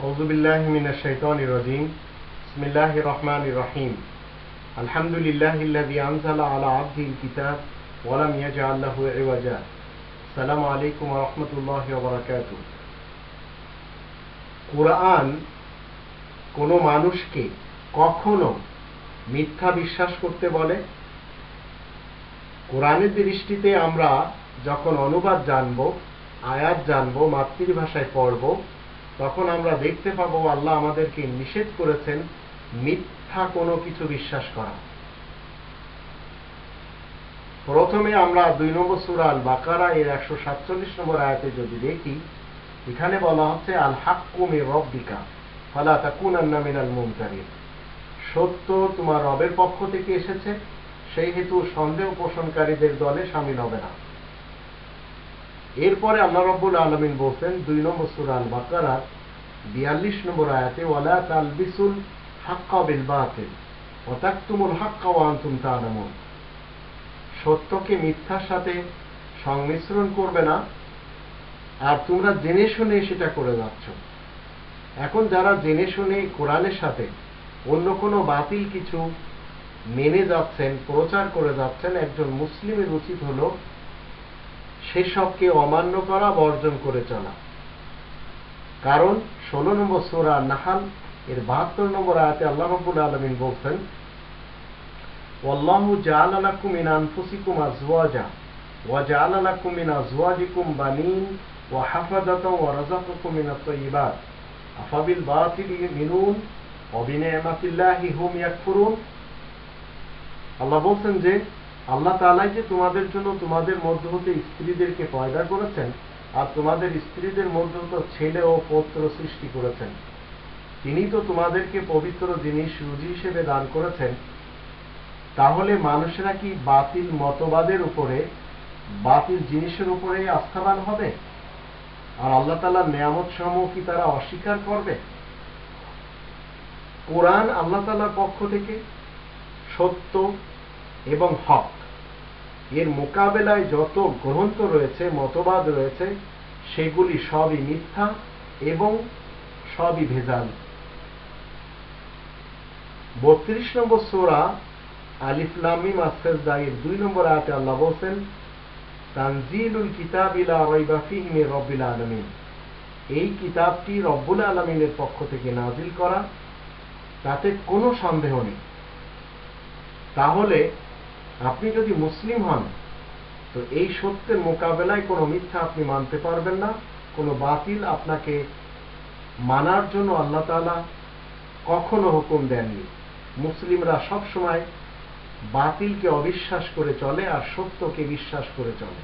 أعوذ بالله من الشيطان الرجيم بسم الله الرحمن الرحيم الحمد لله الذي أنزل على عبده الكتاب ولم يجعل له عوجا السلام عليكم ورحمة الله وبركاته কুরআন কোনো মানুষকে কখনো মিথ্যা বিশ্বাস করতে বলে? কোরআনের দৃষ্টিতে আমরা যখন অনুবাদ জানব, আয়াত জানব, মাতৃভাষায় পড়ব, তখন আমরা দেখতে পাবো আল্লাহ আমাদেরকে নিষেধ করেছেন মিথ্যা কোনো কিছু বিশ্বাস করা। প্রথমে আমরা 2 নম্বর সূরা আল বাকারা এর 147 নম্বর আয়াতে যদি দেখি, এখানে বলা হচ্ছে আল হাক্কু মির রাব্বিকা ফালা তাকুনান্না মিনাল মুমতারিন। সত্য তোমার রবের পক্ষ থেকে এসেছে, সেই হেতু সন্দেহ পোষণকারীদের দলে শামিল হবে না। এরপরে আল্লাহ রাব্বুল আলামিন বলেন 2 নম্বর সূরা আল বাকারা 42 নম্বর আয়াতে ওয়ালা তালবিসুল হাক্কা বিল বাতিল ওয়া তাকতুমুল হাক্কা ওয়া আনতুম তা'লামুন। সত্যকে মিথ্যার সাথে সংমিশ্রণ করবে না, আর তোমরা জেনে শুনে সেটা করে যাচ্ছ। এখন যারা জেনে শুনে কোরআনের সাথে অন্য কোনো বাতিল কিছু মেনে যাচ্ছেন, প্রচার করে যাচ্ছেন, একজন মুসলিমের উচিত হলো সেসবকে অমান্য করা, বর্জন করে চলা। কারণ 16 নম্বর সূরা নাহল এর 72 নম্বর আয়াতে আল্লাহ রাব্বুল আলামিন বলেন ওয়াল্লাহু জাআলা লাকুম মিন আনফুসিকুম আজওয়াজা ওয়া জাআলা লাকুম মিন আজওয়াজিকুম বানিন ওয়া হাফাদাতাও ওয়া রাযাকাকুম মিনাত তাইয়্যিবাত আফাবিল বাতিলি মিনুন ওয়া বিনি'মাতিল্লাহি হুম ইয়াকফুরুন। আল্লাহ বলেন যে আল্লাহ তাআলাই যে তোমাদের জন্য তোমাদের মধ্য হতে স্ত্রীদেরকে পয়দা করেছেন, আর তোমাদের স্ত্রীদের মধ্য হতে ছেলে ও পুত্র সৃষ্টি করেছেন। তিনি তো তোমাদেরকে পবিত্র জিনিস রুজি হিসেবে দান করেছেন। তাহলে মানুষেরা কি বাতিল মতবাদের উপরে, বাতিল জিনিসের উপরে আস্থাবান হবে? আর আল্লাহ তাআলার নিয়ামত সমূহ কি তারা অস্বীকার করবে? কোরআন আল্লাহ তাআলার পক্ষ থেকে সত্য এবং হক, এর মোকাবেলায় যত গ্রন্থ রয়েছে, মতবাদ রয়েছে, সেগুলি সবই মিথ্যা এবং সবই ভেজাল। 32 নম্বর সূরা আলিফ লাম মিম আস-সাজদা এর 2 নম্বর আয়াতে আল্লাহ বলেন তানজিলুল কিতাবি লা রাইবা ফীহি মির রাব্বিল আলামিন। এই কিতাবটি রব্বুল আলামিনের পক্ষ থেকে নাজিল করা, তাতে কোনো সন্দেহ নেই। তাহলে আপনি যদি মুসলিম হন, তো এই সত্যের মোকাবেলায় কোনো মিথ্যা আপনি মানতে পারবেন না, কোনো বাতিল আপনাকে মানার জন্য আল্লাহ তাআলা কখনো হুকুম দেননি। মুসলিমরা সব সময় বাতিলকে অবিশ্বাস করে চলে আর সত্যকে বিশ্বাস করে চলে।